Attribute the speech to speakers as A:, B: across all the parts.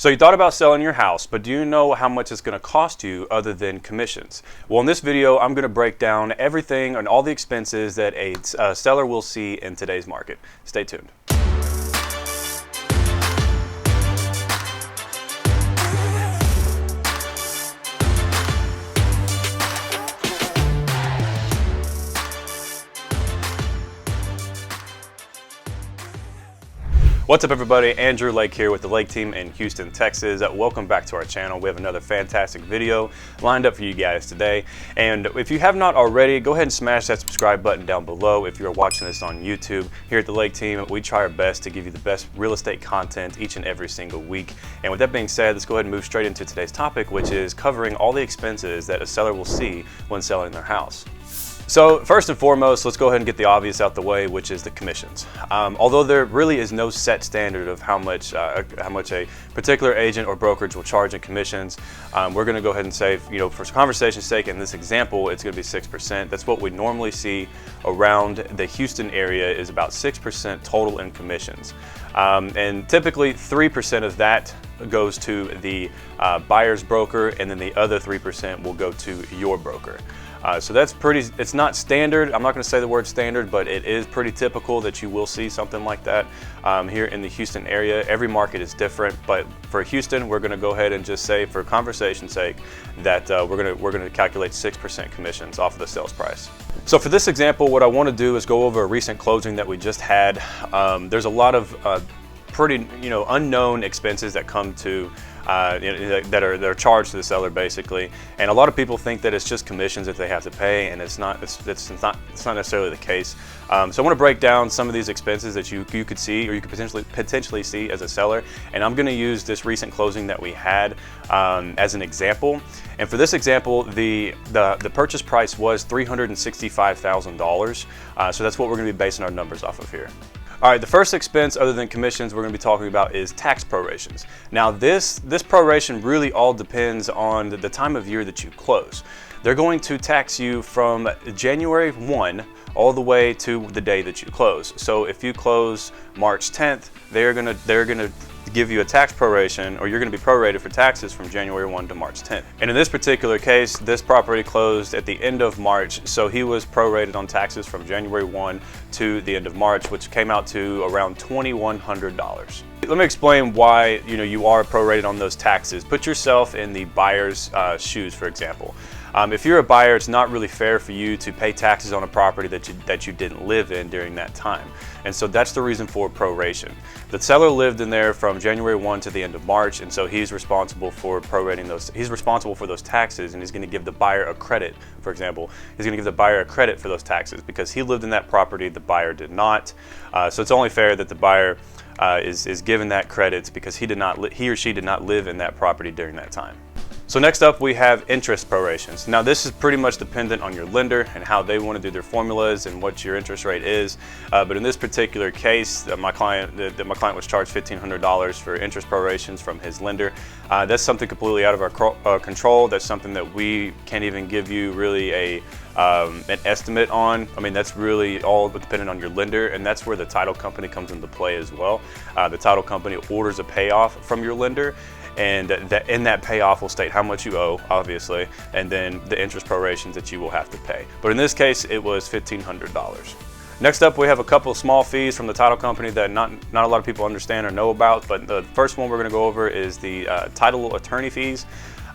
A: So you thought about selling your house, but do you know how much it's going to cost you other than commissions? Well, in this video, I'm going to break down everything and all the expenses that a seller will see in today's market. Stay tuned. What's up everybody, Andrew Lake here with the Lake team in Houston, Texas. Welcome back to our channel. We have another fantastic video lined up for you guys today. And if you have not already, go ahead and smash that subscribe button down below. If you're watching this on YouTube, here at the Lake team, we try our best to give you the best real estate content each and every single week. And with that being said, let's go ahead and move straight into today's topic, which is covering all the expenses that a seller will see when selling their house. So first and foremost, let's go ahead and get the obvious out the way, which is the commissions. Although there really is no set standard of how much a particular agent or brokerage will charge in commissions, we're going to go ahead and say, for conversation's sake, in this example, it's going to be 6%. That's what we normally see around the Houston area, is about 6% total in commissions. And typically 3% of that goes to the buyer's broker, and then the other 3% will go to your broker. So that's it's not standard. I'm not going to say the word standard, but it is pretty typical that you will see something like that here in the Houston area. Every market is different, but for Houston, we're going to go ahead and just say, for conversation's sake, that we're going to calculate 6% commissions off of the sales price. So for this example, what I want to do is go over a recent closing that we just had. There's a lot of pretty unknown expenses that come to that are charged to the seller, basically, and a lot of people think that it's just commissions that they have to pay, and it's not necessarily the case. So I want to break down some of these expenses that you could see, or you could potentially see as a seller, and I'm going to use this recent closing that we had as an example. And for this example, the purchase price was $365,000. So that's what we're going to be basing our numbers off of here. All right, the first expense other than commissions we're going to be talking about is tax prorations. Now this proration really all depends on the time of year that you close. They're going to tax you from January 1 all the way to the day that you close. So if you close March 10th, they're going to give you a tax proration, or you're going to be prorated for taxes from January 1 to March 10th. And in this particular case, this property closed at the end of March, so he was prorated on taxes from January 1 to the end of March, which came out to around $2,100. Let me explain why you are prorated on those taxes. Put yourself in the buyer's shoes, for example. If you're a buyer, it's not really fair for you to pay taxes on a property that you didn't live in during that time. And so that's the reason for proration. The seller lived in there from January 1 to the end of March, and so he's responsible for prorating those. He's responsible for those taxes, and he's going to give the buyer a credit. For example, he's going to give the buyer a credit for those taxes because he lived in that property, the buyer did not. So it's only fair that the buyer is given that credit because he or she did not live in that property during that time. So next up, we have interest prorations. Now this is pretty much dependent on your lender and how they want to do their formulas and what your interest rate is. But in this particular case, my client was charged $1,500 for interest prorations from his lender. That's something completely out of our control. That's something that we can't even give you really an estimate on. I mean, that's really all dependent on your lender, and that's where the title company comes into play as well. The title company orders a payoff from your lender, and in that payoff will state how much you owe, obviously, and then the interest prorations that you will have to pay. But in this case, it was $1,500. Next up, we have a couple of small fees from the title company that not a lot of people understand or know about, but the first one we're going to go over is the title attorney fees.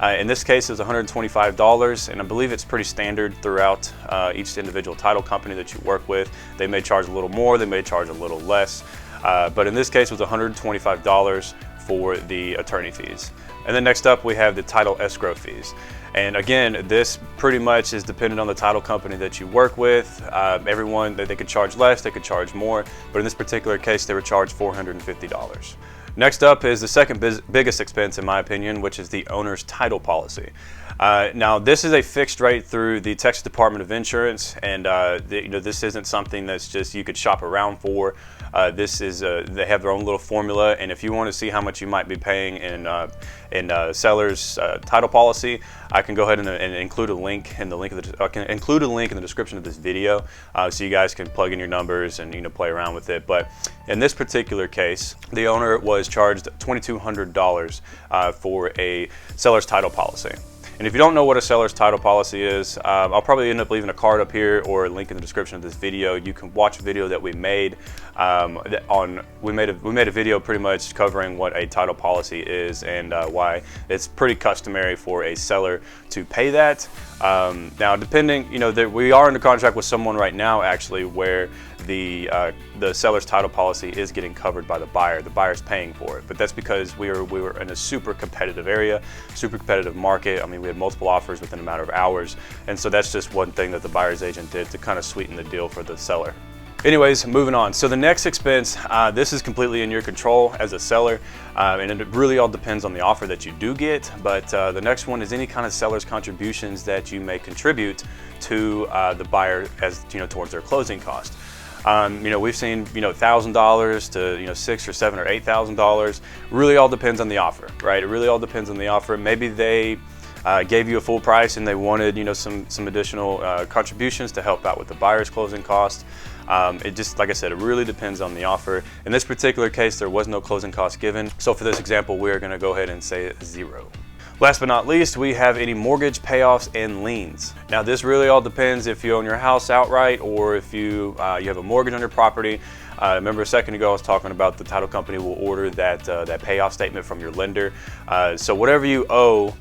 A: In this case, it's $125, and I believe it's pretty standard throughout each individual title company that you work with. They may charge a little more, they may charge a little less, but in this case, it was $125 for the attorney fees. And then next up, we have the title escrow fees. And again, this pretty much is dependent on the title company that you work with. Everyone, they could charge less, they could charge more, but in this particular case, they were charged $450. Next up is the second biggest expense, in my opinion, which is the owner's title policy. Now, this is a fixed rate through the Texas Department of Insurance, and this isn't something that's just you could shop around for. This is they have their own little formula, and if you want to see how much you might be paying in seller's title policy, I can go ahead and include a link in the description of this video, so you guys can plug in your numbers and play around with it. But in this particular case, the owner was is charged $2,200 for a seller's title policy. And if you don't know what a seller's title policy is, I'll probably end up leaving a card up here or a link in the description of this video. You can watch a video that we made we made a video pretty much covering what a title policy is and why it's pretty customary for a seller to pay that. Now, depending, we are under contract with someone right now actually where the seller's title policy is getting covered by the buyer. The buyer's paying for it, but that's because we were in a super competitive area, super competitive market. I mean, we had multiple offers within a matter of hours, and so that's just one thing that the buyer's agent did to kind of sweeten the deal for the seller. Anyways, moving on. So the next expense, this is completely in your control as a seller, and it really all depends on the offer that you do get. But the next one is any kind of seller's contributions that you may contribute to the buyer as towards their closing cost. We've seen $1,000 to $6,000 or $7,000 or $8,000. Really all depends on the offer, right? It really all depends on the offer. Maybe they gave you a full price and they wanted some additional contributions to help out with the buyer's closing cost. It just, like I said, it really depends on the offer. In this particular case, there was no closing cost given. So for this example, we're going to go ahead and say 0. Last but not least, we have any mortgage payoffs and liens. Now, this really all depends if you own your house outright or if you have a mortgage on your property. Remember a second ago I was talking about the title company will order that payoff statement from your lender. So whatever you owe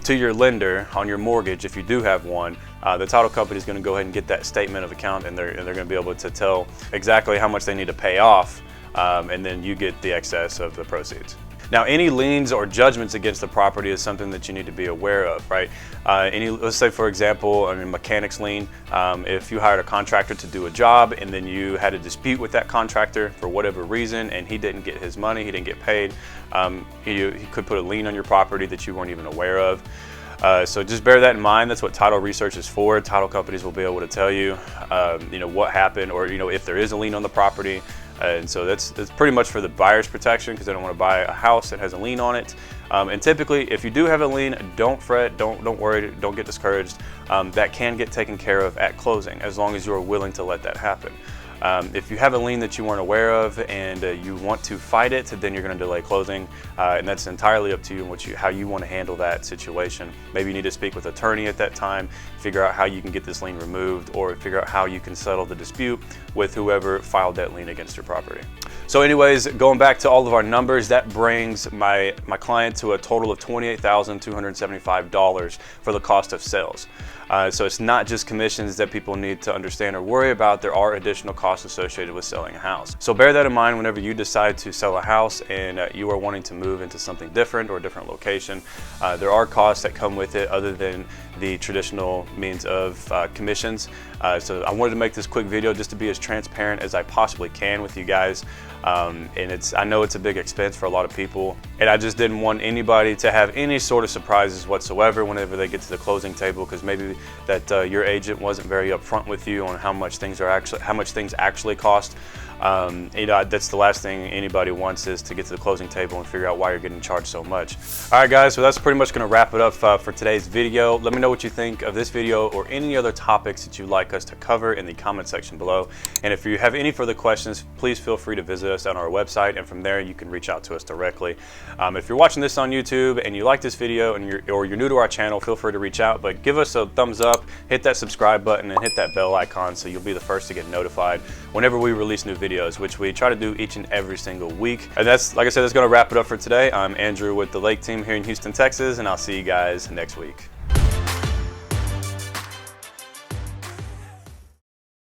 A: to your lender on your mortgage, if you do have one, the title company is going to go ahead and get that statement of account, and they're going to be able to tell exactly how much they need to pay off, and then you get the excess of the proceeds. Now, any liens or judgments against the property is something that you need to be aware of, right? Let's say, for example, mechanic's lien. If you hired a contractor to do a job and then you had a dispute with that contractor for whatever reason and he didn't get his money, he didn't get paid, he could put a lien on your property that you weren't even aware of. So just bear that in mind. That's what title research is for. Title companies will be able to tell you, what happened, or if there is a lien on the property. And so that's pretty much for the buyer's protection, because they don't want to buy a house that has a lien on it. And typically, if you do have a lien, don't fret, don't worry, don't get discouraged. That can get taken care of at closing, as long as you're willing to let that happen. If you have a lien that you weren't aware of and you want to fight it, then you're going to delay closing, and that's entirely up to you and how you want to handle that situation. Maybe you need to speak with an attorney at that time, figure out how you can get this lien removed, or figure out how you can settle the dispute with whoever filed that lien against your property. So anyways, going back to all of our numbers, that brings my client to a total of $28,275 for the cost of sales. So it's not just commissions that people need to understand or worry about. There are additional costs associated with selling a house. So bear that in mind whenever you decide to sell a house and you are wanting to move into something different or a different location. There are costs that come with it other than the traditional means of commissions. So I wanted to make this quick video just to be as transparent as I possibly can with you guys. And I know it's a big expense for a lot of people, and I just didn't want anybody to have any sort of surprises whatsoever whenever they get to the closing table, because maybe that your agent wasn't very upfront with you on how much things actually cost. That's the last thing anybody wants, is to get to the closing table and figure out why you're getting charged so much. All right, guys, so that's pretty much going to wrap it up for today's video. Let me know what you think of this video or any other topics that you'd like us to cover in the comment section below. And if you have any further questions, please feel free to visit us on our website, and from there you can reach out to us directly. If you're watching this on YouTube and you like this video and you're new to our channel, feel free to reach out, but give us a thumbs up, hit that subscribe button, and hit that bell icon so you'll be the first to get notified whenever we release new videos, which we try to do each and every single week. And that's, like I said, that's going to wrap it up for today. I'm Andrew with the Lake Team here in Houston, Texas, and I'll see you guys next week.